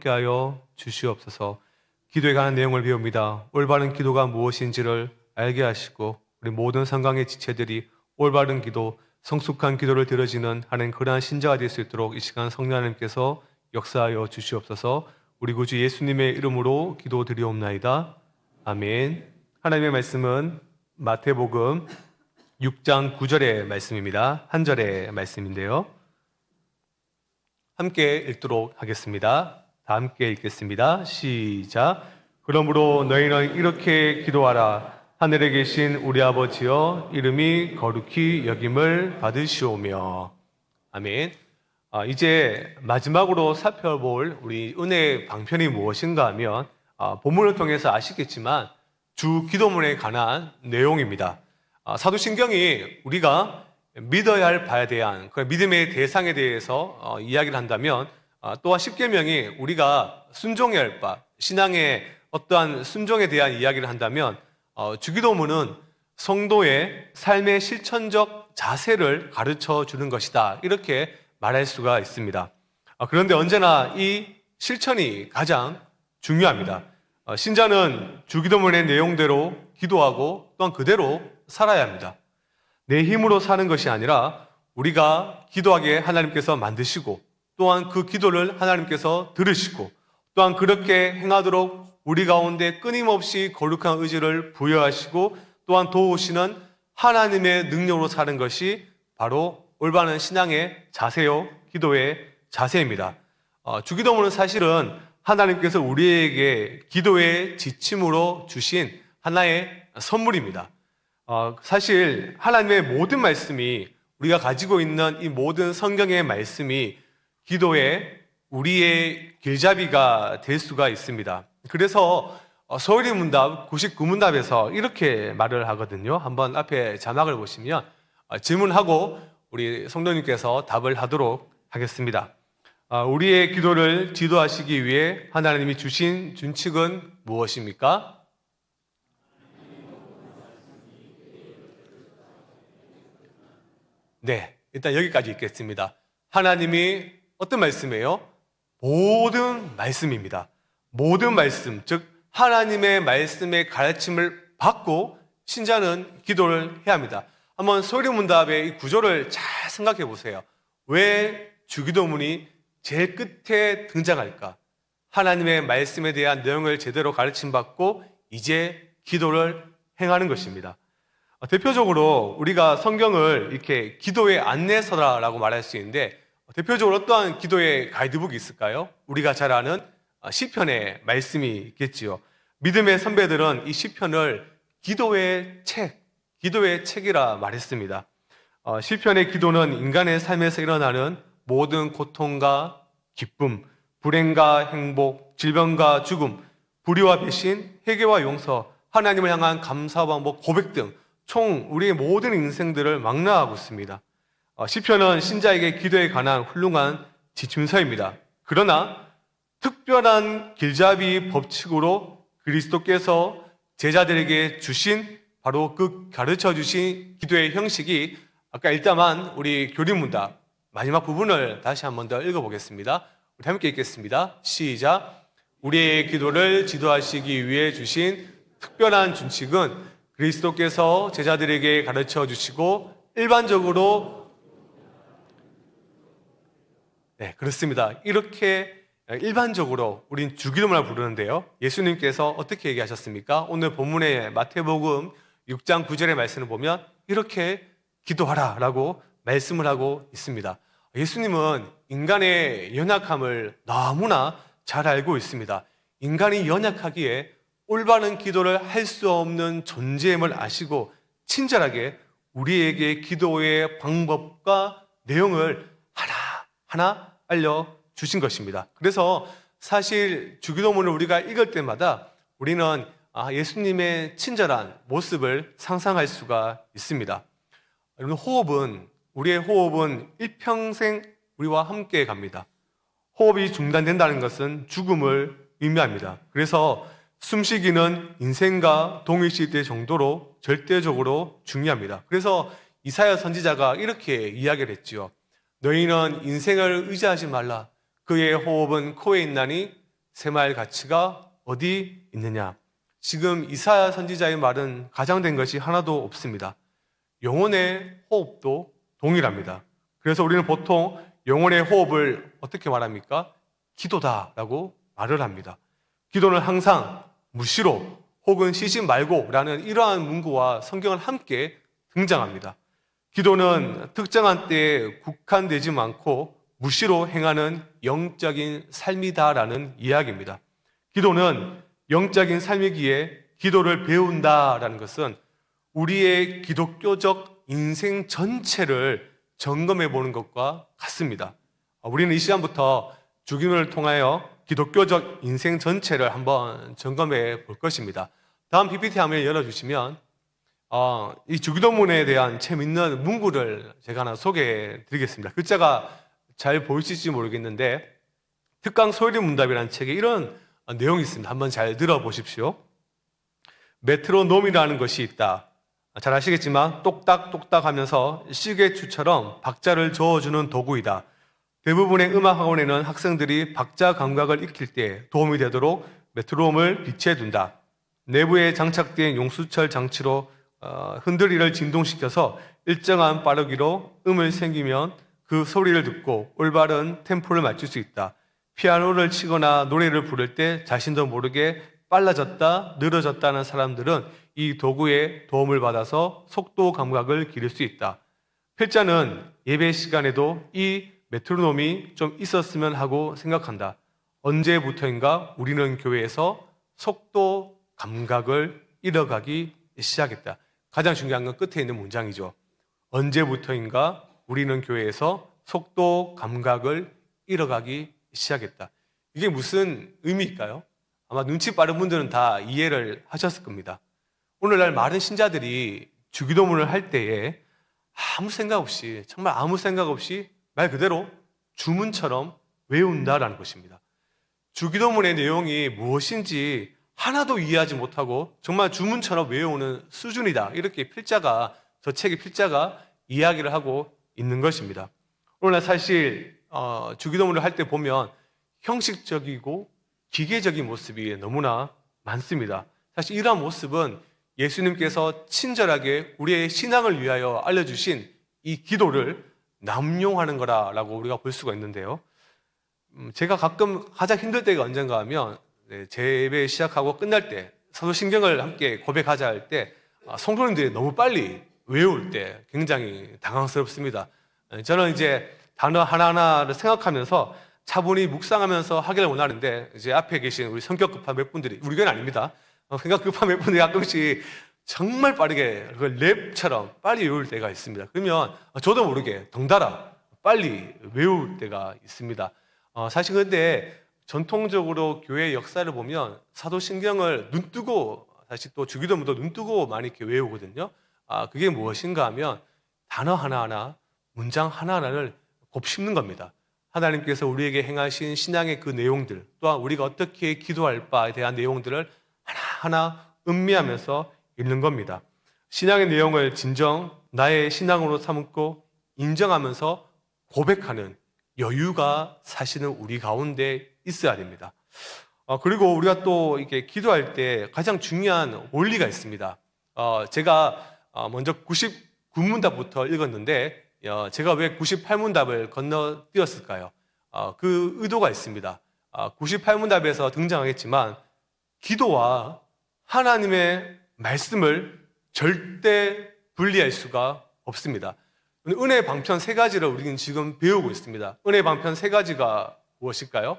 함께하여 주시옵소서. 기도에 관한 내용을 배웁니다. 올바른 기도가 무엇인지를 알게 하시고 우리 모든 성강의 지체들이 올바른 기도, 성숙한 기도를 드려지는 하는 그러한 신자가 될 수 있도록 이 시간 성령 하나님께서 역사하여 주시옵소서. 우리 구주 예수님의 이름으로 기도드리옵나이다. 아멘. 하나님의 말씀은 마태복음 6장 9절의 말씀입니다. 한 절의 말씀인데요. 함께 읽도록 하겠습니다. 다 함께 읽겠습니다. 시작. 그러므로 너희는 이렇게 기도하라. 하늘에 계신 우리 아버지여, 이름이 거룩히 여김을 받으시오며. 아멘. 이제 마지막으로 살펴볼 우리 은혜의 방편이 무엇인가 하면 본문을 통해서 아시겠지만 주 기도문에 관한 내용입니다. 사도신경이 우리가 믿어야 할 바에 대한 그 믿음의 대상에 대해서 이야기를 한다면 또한 십계명이 우리가 순종해야 할 바, 신앙의 어떠한 순종에 대한 이야기를 한다면 주기도문은 성도의 삶의 실천적 자세를 가르쳐 주는 것이다, 이렇게 말할 수가 있습니다. 그런데 언제나 이 실천이 가장 중요합니다. 신자는 주기도문의 내용대로 기도하고 또한 그대로 살아야 합니다. 내 힘으로 사는 것이 아니라 우리가 기도하게 하나님께서 만드시고 또한 그 기도를 하나님께서 들으시고 또한 그렇게 행하도록 우리 가운데 끊임없이 거룩한 의지를 부여하시고 또한 도우시는 하나님의 능력으로 사는 것이 바로 올바른 신앙의 자세요, 기도의 자세입니다. 주기도문은 사실은 하나님께서 우리에게 기도의 지침으로 주신 하나의 선물입니다. 사실 하나님의 모든 말씀이, 우리가 가지고 있는 이 모든 성경의 말씀이 기도의 우리의 길잡이가 될 수가 있습니다. 그래서 서울인문답 99문답에서 이렇게 말을 하거든요. 한번 앞에 자막을 보시면 질문하고 우리 성도님께서 답을 하도록 하겠습니다. 우리의 기도를 지도하시기 위해 하나님이 주신 준칙은 무엇입니까? 네, 일단 여기까지 읽겠습니다. 하나님이 어떤 말씀이에요? 모든 말씀입니다. 모든 말씀, 즉 하나님의 말씀의 가르침을 받고 신자는 기도를 해야 합니다. 한번 소리문답의 이 구조를 잘 생각해 보세요. 왜 주기도문이 제일 끝에 등장할까? 하나님의 말씀에 대한 내용을 제대로 가르침받고 이제 기도를 행하는 것입니다. 대표적으로 우리가 성경을 이렇게 기도의 안내서라고 말할 수 있는데, 대표적으로 어떠한 기도의 가이드북이 있을까요? 우리가 잘 아는 시편의 말씀이 있겠지요. 믿음의 선배들은 이 시편을 기도의 책이라 말했습니다. 시편의 기도는 인간의 삶에서 일어나는 모든 고통과 기쁨, 불행과 행복, 질병과 죽음, 불의와 배신, 회개와 용서, 하나님을 향한 감사와 고백 등 총 우리의 모든 인생들을 망라하고 있습니다. 시편은 신자에게 기도에 관한 훌륭한 지침서입니다. 그러나 특별한 길잡이 법칙으로 그리스도께서 제자들에게 주신 바로 그 가르쳐 주신 기도의 형식이, 아까 읽다만 우리 교리문답 마지막 부분을 다시 한 번 더 읽어보겠습니다. 우리 함께 읽겠습니다. 시작. 우리의 기도를 지도하시기 위해 주신 특별한 준칙은 그리스도께서 제자들에게 가르쳐 주시고 일반적으로, 네, 그렇습니다. 이렇게 일반적으로 우린 주기도문을 부르는데요. 예수님께서 어떻게 얘기하셨습니까? 오늘 본문의 마태복음 6장 9절의 말씀을 보면 이렇게 기도하라 라고 말씀을 하고 있습니다. 예수님은 인간의 연약함을 너무나 잘 알고 있습니다. 인간이 연약하기에 올바른 기도를 할 수 없는 존재임을 아시고 친절하게 우리에게 기도의 방법과 내용을 하나하나 알려주신 것입니다. 그래서 사실 주기도문을 우리가 읽을 때마다 우리는 예수님의 친절한 모습을 상상할 수가 있습니다. 여러분, 우리의 호흡은 일평생 우리와 함께 갑니다. 호흡이 중단된다는 것은 죽음을 의미합니다. 그래서 숨쉬기는 인생과 동일시될 정도로 절대적으로 중요합니다. 그래서 이사야 선지자가 이렇게 이야기를 했지요. 너희는 인생을 의지하지 말라. 그의 호흡은 코에 있나니 세마일 가치가 어디 있느냐? 지금 이사야 선지자의 말은 가장된 것이 하나도 없습니다. 영혼의 호흡도 동일합니다. 그래서 우리는 보통 영혼의 호흡을 어떻게 말합니까? 기도다라고 말을 합니다. 기도는 항상 무시로 혹은 쉬지 말고라는 이러한 문구와 성경은 함께 등장합니다. 기도는 특정한 때에 국한되지 않고 무시로 행하는 영적인 삶이다라는 이야기입니다. 기도는 영적인 삶이기에 기도를 배운다라는 것은 우리의 기독교적 인생 전체를 점검해 보는 것과 같습니다. 우리는 이 시간부터 주기도를 통하여 기독교적 인생 전체를 한번 점검해 볼 것입니다. 다음 PPT 화면 열어주시면 이 주기도문에 대한 재미있는 문구를 제가 하나 소개해 드리겠습니다. 글자가 잘 보이실지 모르겠는데 특강 소요리 문답이라는 책에 이런 내용이 있습니다. 한번 잘 들어보십시오. 메트로놈이라는 것이 있다. 잘 아시겠지만 똑딱똑딱 하면서 시계추처럼 박자를 저어주는 도구이다. 대부분의 음악학원에는 학생들이 박자 감각을 익힐 때 도움이 되도록 메트로놈을 비치해둔다. 내부에 장착된 용수철 장치로 흔들이를 진동시켜서 일정한 빠르기로 음을 생기면 그 소리를 듣고 올바른 템포를 맞출 수 있다. 피아노를 치거나 노래를 부를 때 자신도 모르게 빨라졌다, 늘어졌다는 사람들은 이 도구의 도움을 받아서 속도 감각을 기를 수 있다. 필자는 예배 시간에도 이 메트로놈이 좀 있었으면 하고 생각한다. 언제부터인가 우리는 교회에서 속도 감각을 잃어가기 시작했다. 가장 중요한 건 끝에 있는 문장이죠. 언제부터인가 우리는 교회에서 속도 감각을 잃어가기 시작했다. 이게 무슨 의미일까요? 아마 눈치 빠른 분들은 다 이해를 하셨을 겁니다. 오늘날 많은 신자들이 주기도문을 할 때에 아무 생각 없이, 정말 아무 생각 없이 말 그대로 주문처럼 외운다라는 것입니다. 주기도문의 내용이 무엇인지 하나도 이해하지 못하고 정말 주문처럼 외우는 수준이다. 이렇게 저 책의 필자가 이야기를 하고 있는 것입니다. 오늘날 사실 주기도문을 할 때 보면 형식적이고 기계적인 모습이 너무나 많습니다. 사실 이러한 모습은 예수님께서 친절하게 우리의 신앙을 위하여 알려주신 이 기도를 남용하는 거라고 우리가 볼 수가 있는데요. 제가 가끔 가장 힘들 때가 언젠가 하면 제 예배 시작하고 끝날 때 사도신경을 함께 고백하자 할 때 성도님들이 너무 빨리 외울 때 굉장히 당황스럽습니다. 저는 이제 단어 하나하나를 생각하면서 차분히 묵상하면서 하기를 원하는데 이제 앞에 계신 우리 성격 급한 몇 분들이, 우리 교회는 아닙니다. 생각 급한 몇 분들이 가끔씩 정말 빠르게 랩처럼 빨리 외울 때가 있습니다. 그러면 저도 모르게 덩달아 빨리 외울 때가 있습니다. 사실 근데 전통적으로 교회의 역사를 보면 사도신경을 눈뜨고, 사실 또 주기도문도 눈뜨고 많이 이렇게 외우거든요. 그게 무엇인가 하면 단어 하나하나, 문장 하나하나를 곱씹는 겁니다. 하나님께서 우리에게 행하신 신앙의 그 내용들, 또한 우리가 어떻게 기도할 바에 대한 내용들을 하나하나 음미하면서 읽는 겁니다. 신앙의 내용을 진정 나의 신앙으로 삼고 인정하면서 고백하는 여유가 사실은 우리 가운데 있어야 됩니다. 그리고 우리가 또 이렇게 기도할 때 가장 중요한 원리가 있습니다. 제가 먼저 99문답부터 읽었는데 제가 왜 98문답을 건너뛰었을까요? 그 의도가 있습니다. 98문답에서 등장하겠지만 기도와 하나님의 말씀을 절대 분리할 수가 없습니다. 은혜의 방편 3가지를 우리는 지금 배우고 있습니다. 은혜의 방편 3가지가 무엇일까요?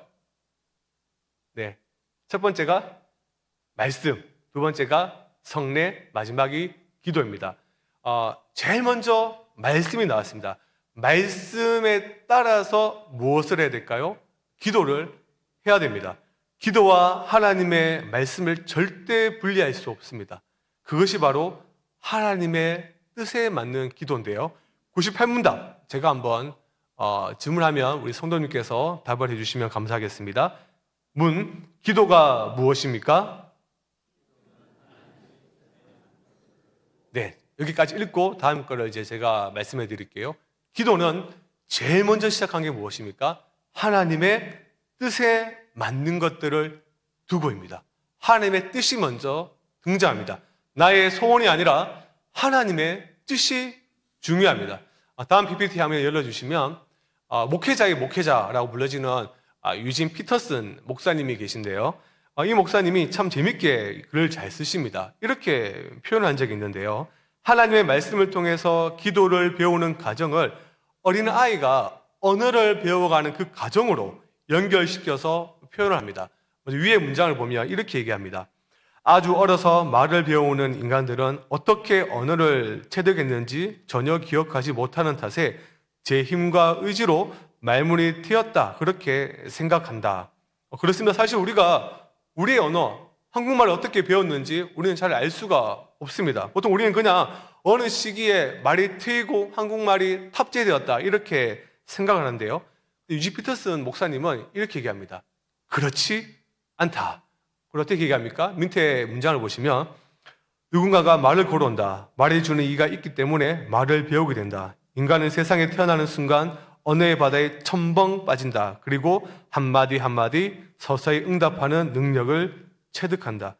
네, 첫 번째가 말씀, 두 번째가 성례, 마지막이 기도입니다. 제일 먼저 말씀이 나왔습니다. 말씀에 따라서 무엇을 해야 될까요? 기도를 해야 됩니다. 기도와 하나님의 말씀을 절대 분리할 수 없습니다. 그것이 바로 하나님의 뜻에 맞는 기도인데요. 98문답 제가 한번 질문하면 우리 성도님께서 답을 해주시면 감사하겠습니다. 문, 기도가 무엇입니까? 네, 여기까지 읽고 다음 거를 이제 제가 말씀해 드릴게요. 기도는 제일 먼저 시작한 게 무엇입니까? 하나님의 뜻에 맞는 것들을 두고입니다. 하나님의 뜻이 먼저 등장합니다. 나의 소원이 아니라 하나님의 뜻이 중요합니다. 다음 PPT 화면 열어주시면 목회자의 목회자라고 불려지는 유진 피터슨 목사님이 계신데요. 이 목사님이 참 재밌게 글을 잘 쓰십니다. 이렇게 표현한 적이 있는데요. 하나님의 말씀을 통해서 기도를 배우는 과정을 어린아이가 언어를 배워가는 그 과정으로 연결시켜서 표현을 합니다. 위의 문장을 보면 이렇게 얘기합니다. 아주 어려서 말을 배우는 인간들은 어떻게 언어를 체득했는지 전혀 기억하지 못하는 탓에 제 힘과 의지로 말문이 트였다 그렇게 생각한다. 그렇습니다. 사실 우리가 우리의 언어, 한국말을 어떻게 배웠는지 우리는 잘 알 수가 없습니다. 보통 우리는 그냥 어느 시기에 말이 트이고 한국말이 탑재되었다 이렇게 생각하는데요. 유지 피터슨 목사님은 이렇게 얘기합니다. 그렇지 않다. 그걸 어떻게 얘기합니까? 밑에 문장을 보시면 누군가가 말을 걸어온다. 말해주는 이가 있기 때문에 말을 배우게 된다. 인간은 세상에 태어나는 순간 언어의 바다에 첨벙 빠진다. 그리고 한마디 한마디 서서히 응답하는 능력을 체득한다.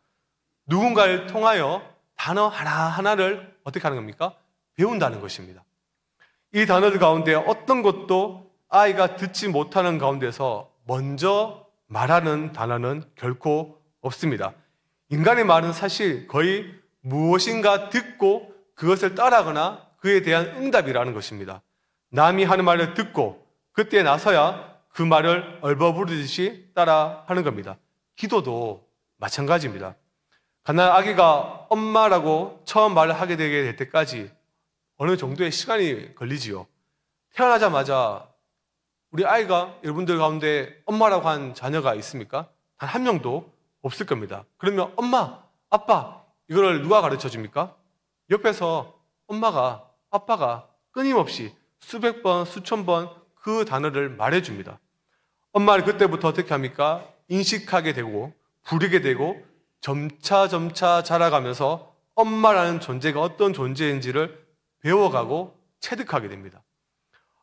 누군가를 통하여 단어 하나하나를 어떻게 하는 겁니까? 배운다는 것입니다. 이 단어들 가운데 어떤 것도 아이가 듣지 못하는 가운데서 먼저 말하는 단어는 결코 없습니다. 인간의 말은 사실 거의 무엇인가 듣고 그것을 따라하거나 그에 대한 응답이라는 것입니다. 남이 하는 말을 듣고 그때 나서야 그 말을 얼버무리듯이 따라하는 겁니다. 기도도 마찬가지입니다. 가난 아기가 엄마라고 처음 말을 하게 되게 될 때까지 어느 정도의 시간이 걸리지요. 태어나자마자 우리 아이가 여러분들 가운데 엄마라고 한 자녀가 있습니까? 단 한 명도 없을 겁니다. 그러면 엄마, 아빠 이거를 누가 가르쳐 줍니까? 옆에서 엄마가, 아빠가 끊임없이 수백 번, 수천 번 그 단어를 말해줍니다. 엄마를 그때부터 어떻게 합니까? 인식하게 되고 부르게 되고 점차 자라가면서 엄마라는 존재가 어떤 존재인지를 배워가고 체득하게 됩니다.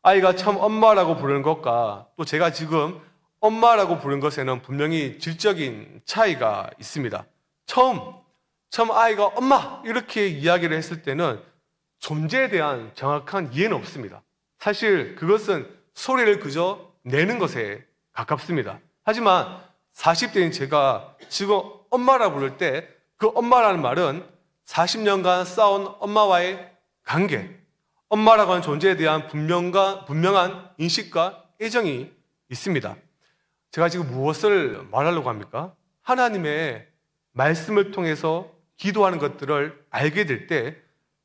아이가 처음 엄마라고 부르는 것과 또 제가 지금 엄마라고 부르는 것에는 분명히 질적인 차이가 있습니다. 처음 아이가 엄마 이렇게 이야기를 했을 때는 존재에 대한 정확한 이해는 없습니다. 사실 그것은 소리를 그저 내는 것에 가깝습니다. 하지만 40대인 제가 지금 엄마라 부를 때 그 엄마라는 말은 40년간 쌓아온 엄마와의 관계, 엄마라고 하는 존재에 대한 분명한 인식과 애정이 있습니다. 제가 지금 무엇을 말하려고 합니까? 하나님의 말씀을 통해서 기도하는 것들을 알게 될 때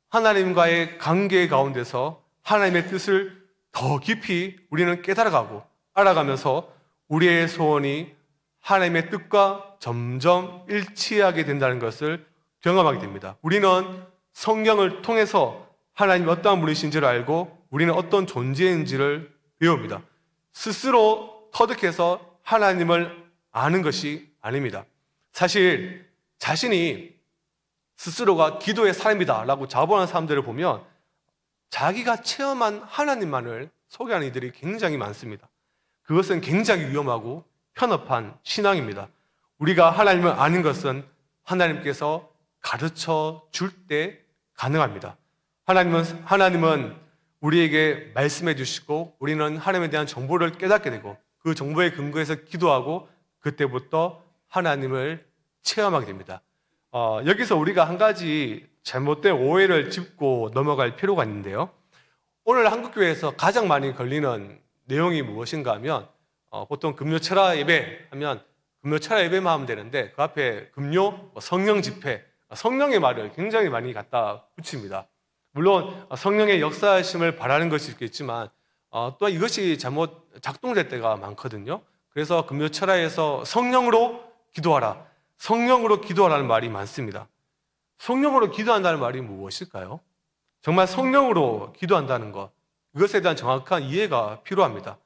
하나님과의 관계 가운데서 하나님의 뜻을 더 깊이 우리는 깨달아가고 알아가면서 우리의 소원이 하나님의 뜻과 점점 일치하게 된다는 것을 경험하게 됩니다. 우리는 성경을 통해서 하나님이 어떠한 분이신지를 알고 우리는 어떤 존재인지를 배웁니다. 스스로 터득해서 하나님을 아는 것이 아닙니다. 사실 자신이 스스로가 기도의 사람이다 라고 자부하는 사람들을 보면 자기가 체험한 하나님만을 소개하는 이들이 굉장히 많습니다. 그것은 굉장히 위험하고 편협한 신앙입니다. 우리가 하나님을 아는 것은 하나님께서 가르쳐 줄 때 가능합니다. 하나님은 우리에게 말씀해 주시고 우리는 하나님에 대한 정보를 깨닫게 되고 그 정보에 근거해서 기도하고 그때부터 하나님을 체험하게 됩니다. 여기서 우리가 한 가지 잘못된 오해를 짚고 넘어갈 필요가 있는데요. 오늘 한국교회에서 가장 많이 걸리는 내용이 무엇인가 하면 보통 금요철야 예배 하면 금요철야 예배만 하면 되는데 그 앞에 금요, 성령 집회, 성령의 말을 굉장히 많이 갖다 붙입니다. 물론 성령의 역사하심을 바라는 것이 있겠지만 또한 이것이 잘못 작동될 때가 많거든요. 그래서 금요철야에서 성령으로 기도하라, 성령으로 기도하라는 말이 많습니다. 성령으로 기도한다는 말이 무엇일까요? 정말 성령으로 기도한다는 것, 이것에 대한 정확한 이해가 필요합니다.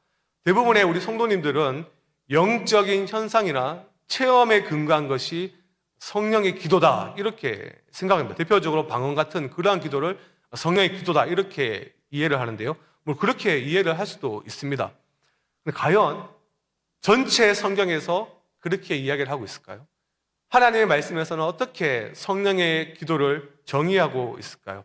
대부분의 우리 성도님들은 영적인 현상이나 체험에 근거한 것이 성령의 기도다 이렇게 생각합니다. 대표적으로 방언 같은 그러한 기도를 성령의 기도다 이렇게 이해를 하는데요. 뭐 그렇게 이해를 할 수도 있습니다. 근데 과연 전체 성경에서 그렇게 이야기를 하고 있을까요? 하나님의 말씀에서는 어떻게 성령의 기도를 정의하고 있을까요?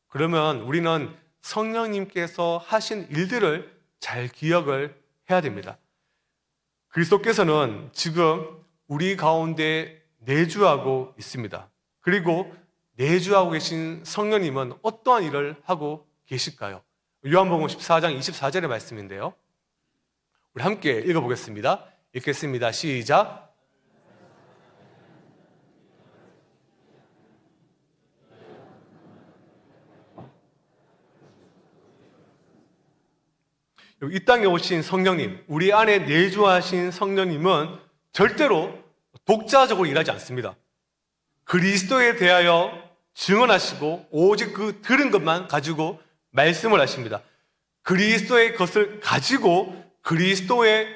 그러면 우리는 성령님께서 하신 일들을 잘 기억을 해야 됩니다. 그리스도께서는 지금 우리 가운데 내주하고 있습니다. 그리고 내주하고 계신 성령님은 어떠한 일을 하고 계실까요? 요한복음 14장 24절의 말씀인데요. 우리 함께 읽어보겠습니다. 읽겠습니다. 시작. 이 땅에 오신 성령님, 우리 안에 내주하신 성령님은 절대로 독자적으로 일하지 않습니다. 그리스도에 대하여 증언하시고 오직 그 들은 것만 가지고 말씀을 하십니다. 그리스도의 것을 가지고 그리스도의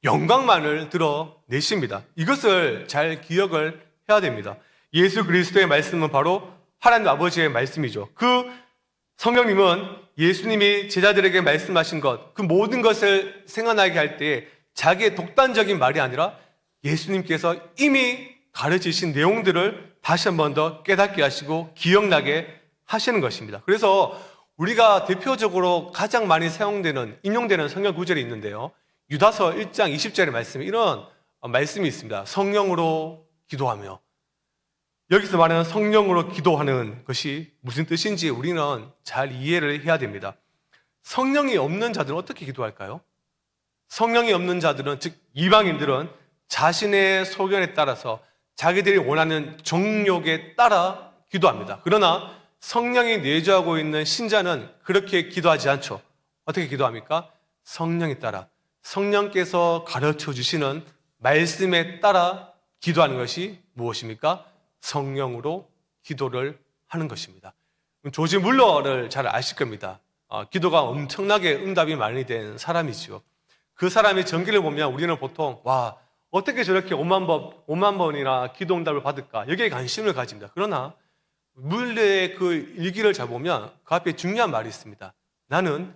영광만을 드러내십니다. 이것을 잘 기억을 해야 됩니다. 예수 그리스도의 말씀은 바로 하나님 아버지의 말씀이죠. 그 성령님은 예수님이 제자들에게 말씀하신 것, 그 모든 것을 생각나게 할 때 자기의 독단적인 말이 아니라 예수님께서 이미 가르치신 내용들을 다시 한 번 더 깨닫게 하시고 기억나게 하시는 것입니다. 그래서 우리가 대표적으로 가장 많이 사용되는, 인용되는 성경 구절이 있는데요. 유다서 1장 20절의 말씀에 이런 말씀이 있습니다. 성령으로 기도하며. 여기서 말하는 성령으로 기도하는 것이 무슨 뜻인지 우리는 잘 이해를 해야 됩니다. 성령이 없는 자들은 어떻게 기도할까요? 성령이 없는 자들은, 즉 이방인들은 자신의 소견에 따라서 자기들이 원하는 정욕에 따라 기도합니다. 그러나 성령이 내주하고 있는 신자는 그렇게 기도하지 않죠. 어떻게 기도합니까? 성령에 따라, 성령께서 가르쳐 주시는 말씀에 따라 기도하는 것이 무엇입니까? 성령으로 기도를 하는 것입니다. 조지 물러를 잘 아실 겁니다. 기도가 엄청나게 응답이 많이 된 사람이죠. 그 사람의 전기를 보면 우리는 보통 와, 어떻게 저렇게 5만 번이나 기도 응답을 받을까? 여기에 관심을 가집니다. 그러나 물레의 그 일기를 잘 보면 그 앞에 중요한 말이 있습니다. 나는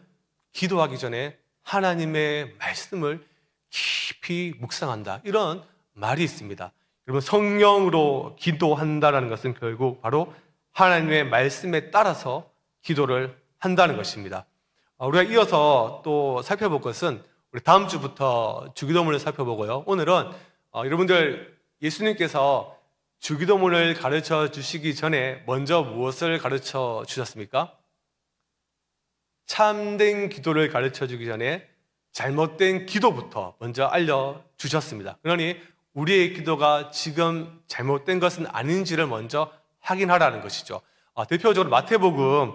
기도하기 전에 하나님의 말씀을 깊이 묵상한다. 이런 말이 있습니다. 여러분, 성령으로 기도한다는 것은 결국 바로 하나님의 말씀에 따라서 기도를 한다는 것입니다. 우리가 이어서 또 살펴볼 것은 우리 다음 주부터 주기도문을 살펴보고요. 오늘은 여러분들 예수님께서 주기도문을 가르쳐 주시기 전에 먼저 무엇을 가르쳐 주셨습니까? 참된 기도를 가르쳐 주기 전에 잘못된 기도부터 먼저 알려주셨습니다. 그러니 우리의 기도가 지금 잘못된 것은 아닌지를 먼저 확인하라는 것이죠. 대표적으로 마태복음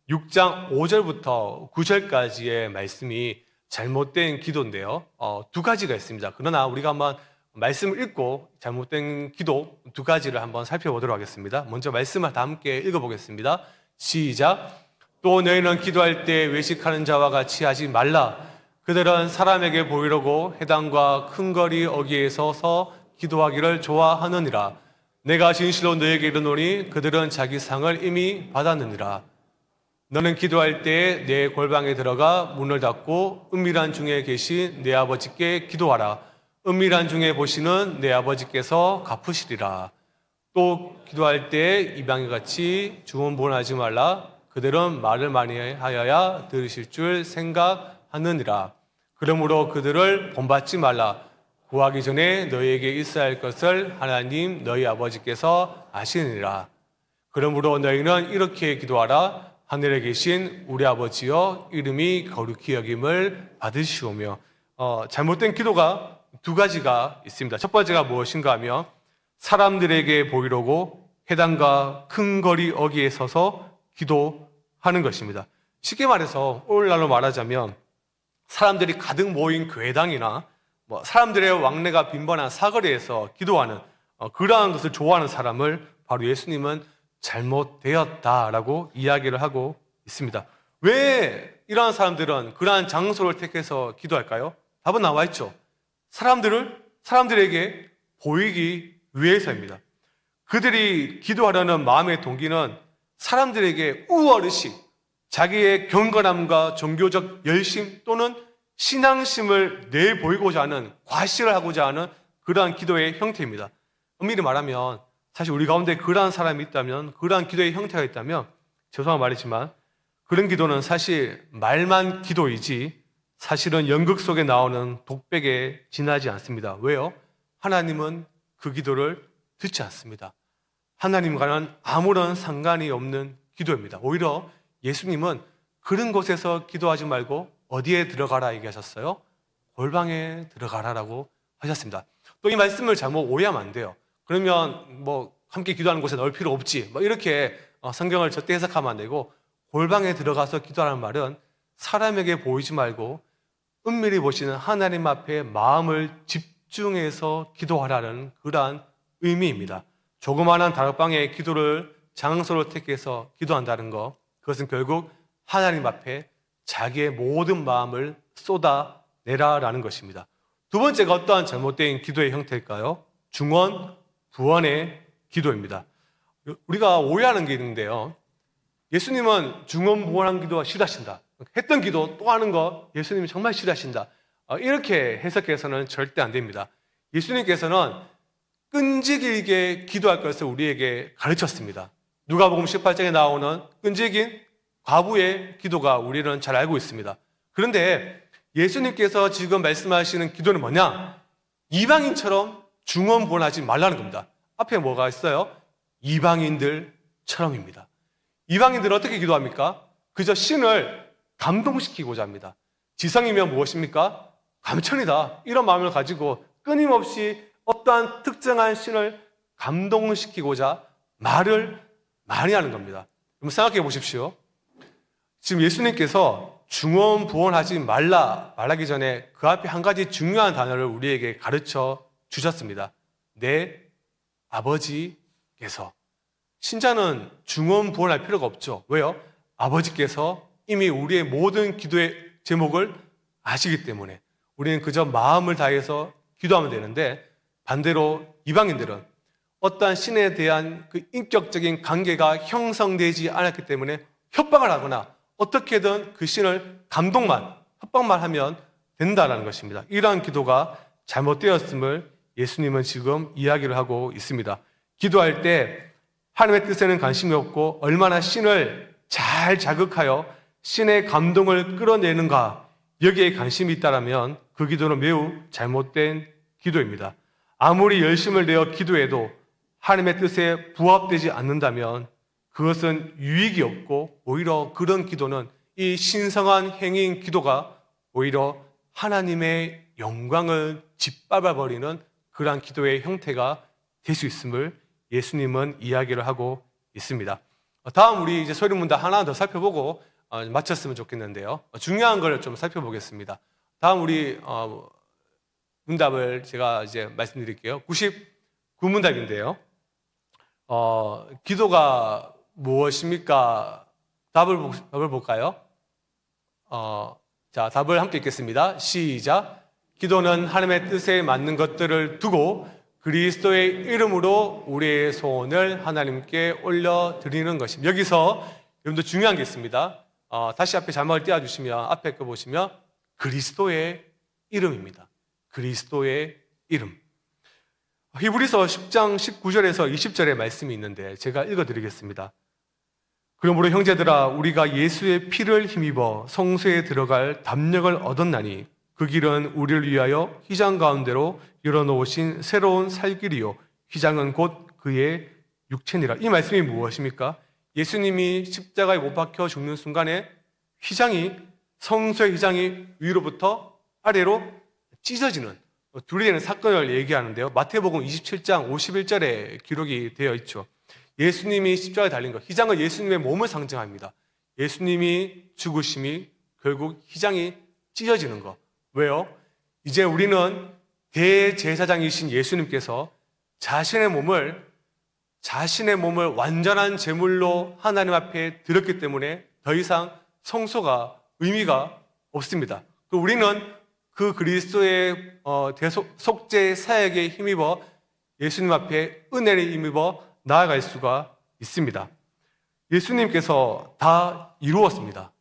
6장 5절부터 9절까지의 말씀이 잘못된 기도인데요. 두 가지가 있습니다. 그러나 우리가 한번 말씀을 읽고 잘못된 기도 두 가지를 한번 살펴보도록 하겠습니다. 먼저 말씀을 다 함께 읽어보겠습니다. 시작. 또 너희는 기도할 때 외식하는 자와 같이 하지 말라. 그들은 사람에게 보이려고 회당과 큰 거리 어귀에 서서 기도하기를 좋아하느니라. 내가 진실로 너희에게 이르노니 그들은 자기 상을 이미 받았느니라. 너는 기도할 때 내 골방에 들어가 문을 닫고 은밀한 중에 계신 내 아버지께 기도하라. 은밀한 중에 보시는 내 아버지께서 갚으시리라. 또 기도할 때 이방인같이 주문본하지 말라. 그들은 말을 많이 하여야 들으실 줄 생각하느니라. 그러므로 그들을 본받지 말라. 구하기 전에 너희에게 있어야 할 것을 하나님 너희 아버지께서 아시느니라. 그러므로 너희는 이렇게 기도하라. 하늘에 계신 우리 아버지여, 이름이 거룩히 여김을 받으시오며. 잘못된 기도가 두 가지가 있습니다. 첫 번째가 무엇인가 하면 사람들에게 보이려고 회당과 큰 거리 어귀에 서서 기도하는 것입니다. 쉽게 말해서 오늘날로 말하자면 사람들이 가득 모인 교회당이나 사람들의 왕래가 빈번한 사거리에서 기도하는 그러한 것을 좋아하는 사람을 바로 예수님은 잘못되었다라고 이야기를 하고 있습니다. 왜 이러한 사람들은 그러한 장소를 택해서 기도할까요? 답은 나와 있죠. 사람들에게 보이기 위해서입니다. 그들이 기도하려는 마음의 동기는 사람들에게 우월의식, 자기의 경건함과 종교적 열심 또는 신앙심을 내보이고자 하는, 과시를 하고자 하는 그러한 기도의 형태입니다. 엄밀히 말하면 사실 우리 가운데 그러한 사람이 있다면, 그러한 기도의 형태가 있다면, 죄송한 말이지만 그런 기도는 사실 말만 기도이지 사실은 연극 속에 나오는 독백에 지나지 않습니다. 왜요? 하나님은 그 기도를 듣지 않습니다. 하나님과는 아무런 상관이 없는 기도입니다. 오히려 예수님은 그런 곳에서 기도하지 말고 어디에 들어가라 얘기하셨어요? 골방에 들어가라라고 하셨습니다. 또 이 말씀을 잘못 오해하면 안 돼요. 그러면 뭐 함께 기도하는 곳에 넣을 필요 없지, 뭐 이렇게 성경을 젖대 해석하면 안 되고, 골방에 들어가서 기도하는 말은 사람에게 보이지 말고 은밀히 보시는 하나님 앞에 마음을 집중해서 기도하라는 그러한 의미입니다. 조그마한 다락방에 기도를 장소로 택해서 기도한다는 것, 그것은 결국 하나님 앞에 자기의 모든 마음을 쏟아내라라는 것입니다. 두 번째가 어떠한 잘못된 기도의 형태일까요? 중원, 부원의 기도입니다. 우리가 오해하는 게 있는데요. 예수님은 중원, 부원한 기도가 싫어하신다. 했던 기도 또 하는 거 예수님이 정말 싫어하신다. 이렇게 해석해서는 절대 안 됩니다. 예수님께서는 끈질기게 기도할 것을 우리에게 가르쳤습니다. 누가복음 18장에 나오는 끈질긴 과부의 기도가 우리는 잘 알고 있습니다. 그런데 예수님께서 지금 말씀하시는 기도는 뭐냐? 이방인처럼 중언부언하지 말라는 겁니다. 앞에 뭐가 있어요? 이방인들처럼입니다. 이방인들은 어떻게 기도합니까? 그저 신을 감동시키고자 합니다. 지성이면 무엇입니까? 감천이다. 이런 마음을 가지고 끊임없이 어떠한 특정한 신을 감동시키고자 말을 많이 하는 겁니다. 한번 생각해 보십시오. 지금 예수님께서 중언부언하지 말라기 전에 그 앞에 한 가지 중요한 단어를 우리에게 가르쳐 주셨습니다. 내 아버지께서. 신자는 중언부언할 필요가 없죠. 왜요? 아버지께서 이미 우리의 모든 기도의 제목을 아시기 때문에 우리는 그저 마음을 다해서 기도하면 되는데, 반대로 이방인들은 어떠한 신에 대한 그 인격적인 관계가 형성되지 않았기 때문에 협박을 하거나 어떻게든 그 신을 협박만 하면 된다는 것입니다. 이러한 기도가 잘못되었음을 예수님은 지금 이야기를 하고 있습니다. 기도할 때 하나님의 뜻에는 관심이 없고 얼마나 신을 잘 자극하여 신의 감동을 끌어내는가, 여기에 관심이 있다면 그 기도는 매우 잘못된 기도입니다. 아무리 열심을 내어 기도해도 하나님의 뜻에 부합되지 않는다면 그것은 유익이 없고, 오히려 그런 기도는, 이 신성한 행위인 기도가 오히려 하나님의 영광을 짓밟아버리는 그러한 기도의 형태가 될 수 있음을 예수님은 이야기를 하고 있습니다. 다음 우리 이제 소리문답 하나 더 살펴보고 마쳤으면 좋겠는데요. 중요한 걸 좀 살펴보겠습니다. 다음 우리 문답을 제가 이제 말씀드릴게요. 99문답인데요. 기도가 무엇입니까? 답을 볼까요? 자, 답을 함께 읽겠습니다. 시작. 기도는 하나님의 뜻에 맞는 것들을 두고 그리스도의 이름으로 우리의 소원을 하나님께 올려드리는 것입니다. 여기서 여러분들 중요한 게 있습니다. 다시 앞에 자막을 띄워주시면, 앞에 거 보시면 그리스도의 이름입니다. 그리스도의 이름. 히브리서 10장 19절에서 20절의 말씀이 있는데 제가 읽어드리겠습니다. 그러므로 형제들아, 우리가 예수의 피를 힘입어 성소에 들어갈 담력을 얻었나니 그 길은 우리를 위하여 휘장 가운데로 열어놓으신 새로운 살길이요 휘장은 곧 그의 육체니라. 이 말씀이 무엇입니까? 예수님이 십자가에 못 박혀 죽는 순간에 성소의 휘장이 위로부터 아래로 찢어지는 둘이 되는 사건을 얘기하는데요. 마태복음 27장 51절에 기록이 되어 있죠. 예수님이 십자가에 달린 것, 휘장은 예수님의 몸을 상징합니다. 예수님이 죽으심이 결국 휘장이 찢어지는 것. 왜요? 이제 우리는 대제사장이신 예수님께서 자신의 몸을 완전한 제물로 하나님 앞에 드렸기 때문에 더 이상 성소가 의미가 없습니다. 우리는 그 그리스도의 속죄 사역에 힘입어 예수님 앞에 은혜를 힘입어 나아갈 수가 있습니다. 예수님께서 다 이루었습니다.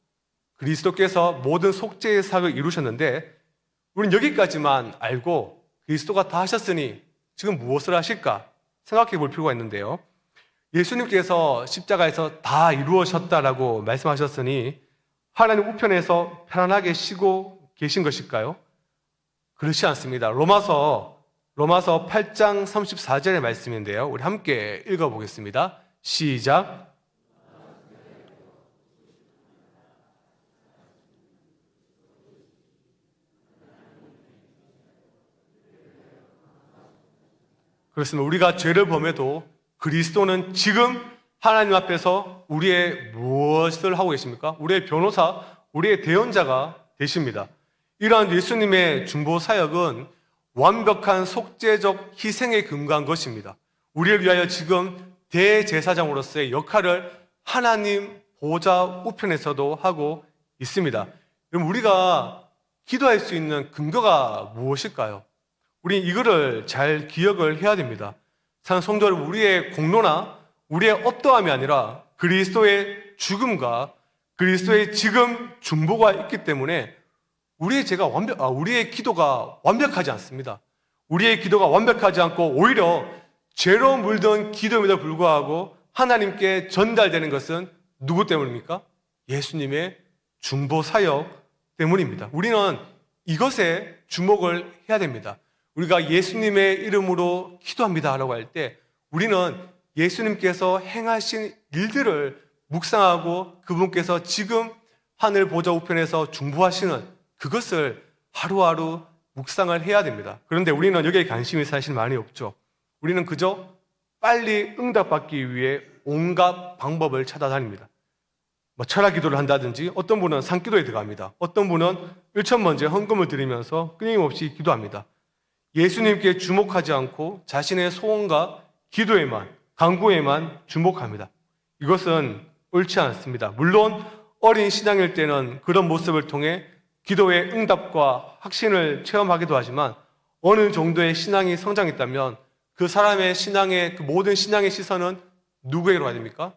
그리스도께서 모든 속죄의 사역을 이루셨는데 우리는 여기까지만 알고 그리스도가 다 하셨으니 지금 무엇을 하실까 생각해 볼 필요가 있는데요. 예수님께서 십자가에서 다 이루어졌다라고 말씀하셨으니 하나님 우편에서 편안하게 쉬고 계신 것일까요? 그렇지 않습니다. 로마서 8장 34절의 말씀인데요. 우리 함께 읽어보겠습니다. 시작. 그렇습니다. 우리가 죄를 범해도 그리스도는 지금 하나님 앞에서 우리의 무엇을 하고 계십니까? 우리의 변호사, 우리의 대언자가 되십니다. 이러한 예수님의 중보 사역은 완벽한 속죄적 희생에 근거한 것입니다. 우리를 위하여 지금 대제사장으로서의 역할을 하나님 보좌 우편에서도 하고 있습니다. 그럼 우리가 기도할 수 있는 근거가 무엇일까요? 우리 이거를 잘 기억을 해야 됩니다. 사는 성도 여러분, 우리의 공로나 우리의 어떠함이 아니라 그리스도의 죽음과 그리스도의 지금 중보가 있기 때문에 우리의 기도가 완벽하지 않습니다. 우리의 기도가 완벽하지 않고 오히려 죄로 물든 기도임에도 불구하고 하나님께 전달되는 것은 누구 때문입니까? 예수님의 중보 사역 때문입니다. 우리는 이것에 주목을 해야 됩니다. 우리가 예수님의 이름으로 기도합니다라고 할 때 우리는 예수님께서 행하신 일들을 묵상하고 그분께서 지금 하늘 보좌 우편에서 중보하시는 그것을 하루하루 묵상을 해야 됩니다. 그런데 우리는 여기에 관심이 사실 많이 없죠. 우리는 그저 빨리 응답받기 위해 온갖 방법을 찾아다닙니다. 철학 기도를 한다든지 어떤 분은 산기도에 들어갑니다. 어떤 분은 일천번째 헌금을 드리면서 끊임없이 기도합니다. 예수님께 주목하지 않고 자신의 소원과 기도에만, 간구에만 주목합니다. 이것은 옳지 않습니다. 물론 어린 신앙일 때는 그런 모습을 통해 기도의 응답과 확신을 체험하기도 하지만 어느 정도의 신앙이 성장했다면 그 사람의 신앙의 그 모든 신앙의 시선은 누구에게로 가야 됩니까?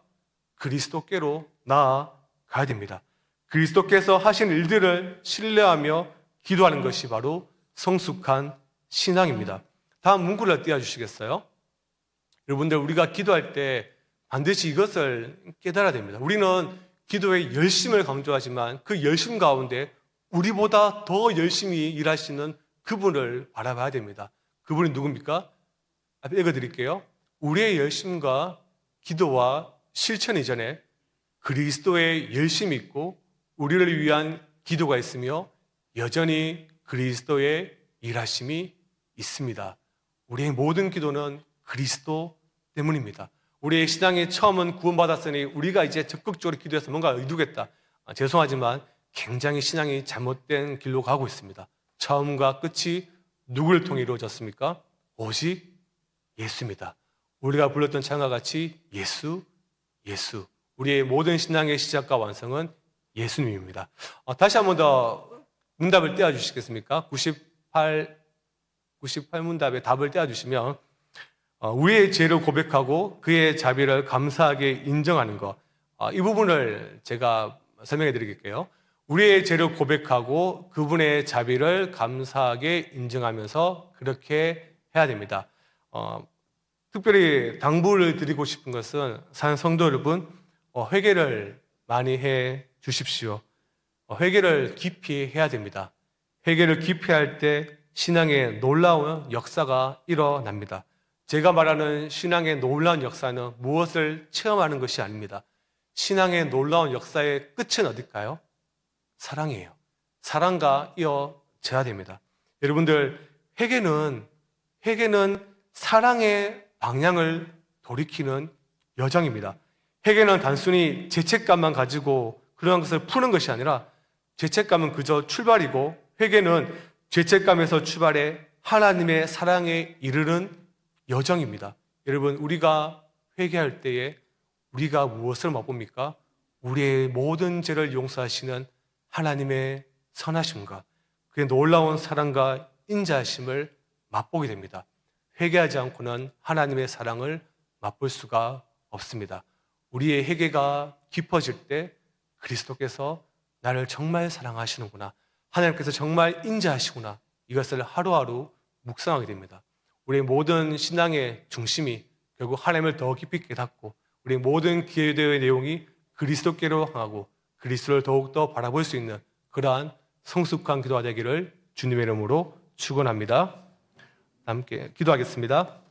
그리스도께로 나아가야 됩니다. 그리스도께서 하신 일들을 신뢰하며 기도하는 것이 바로 성숙한 신앙입니다. 다음 문구를 띄워주시겠어요? 여러분들, 우리가 기도할 때 반드시 이것을 깨달아야 됩니다. 우리는 기도의 열심을 강조하지만 그 열심 가운데 우리보다 더 열심히 일하시는 그분을 바라봐야 됩니다. 그분이 누굽니까? 앞에 읽어드릴게요. 우리의 열심과 기도와 실천 이전에 그리스도의 열심이 있고 우리를 위한 기도가 있으며 여전히 그리스도의 일하심이 있습니다. 우리의 모든 기도는 그리스도 때문입니다. 우리의 신앙의 처음은 구원받았으니 우리가 이제 적극적으로 기도해서 뭔가 이루겠다. 죄송하지만 굉장히 신앙이 잘못된 길로 가고 있습니다. 처음과 끝이 누구를 통해 이루어졌습니까? 오직 예수입니다. 우리가 불렀던 찬양과 같이 예수. 우리의 모든 신앙의 시작과 완성은 예수님입니다. 다시 한 번 더 문답을 떼어주시겠습니까? 98문답에 답을 떼어주시면 우리의 죄를 고백하고 그의 자비를 감사하게 인정하는 것, 이 부분을 제가 설명해 드릴게요. 우리의 죄를 고백하고 그분의 자비를 감사하게 인정하면서 그렇게 해야 됩니다. 특별히 당부를 드리고 싶은 것은 사는 성도 여러분, 회개를 많이 해 주십시오. 회개를 깊이 해야 됩니다. 회개를 깊이 할 때 신앙의 놀라운 역사가 일어납니다. 제가 말하는 신앙의 놀라운 역사는 무엇을 체험하는 것이 아닙니다. 신앙의 놀라운 역사의 끝은 어딜까요? 사랑이에요. 사랑과 이어져야 됩니다. 여러분들, 회개는 사랑의 방향을 돌이키는 여정입니다. 회개는 단순히 죄책감만 가지고 그런 것을 푸는 것이 아니라 죄책감은 그저 출발이고 회개는 죄책감에서 출발해 하나님의 사랑에 이르는 여정입니다. 여러분, 우리가 회개할 때에 우리가 무엇을 맛봅니까? 우리의 모든 죄를 용서하시는 하나님의 선하심과 그의 놀라운 사랑과 인자하심을 맛보게 됩니다. 회개하지 않고는 하나님의 사랑을 맛볼 수가 없습니다. 우리의 회개가 깊어질 때 그리스도께서 나를 정말 사랑하시는구나. 하나님께서 정말 인자하시구나. 이것을 하루하루 묵상하게 됩니다. 우리의 모든 신앙의 중심이 결국 하나님을 더 깊이 깨닫고 우리의 모든 기도의 내용이 그리스도께로 향하고 그리스도를 더욱더 바라볼 수 있는 그러한 성숙한 기도가 되기를 주님의 이름으로 축원합니다. 함께 기도하겠습니다.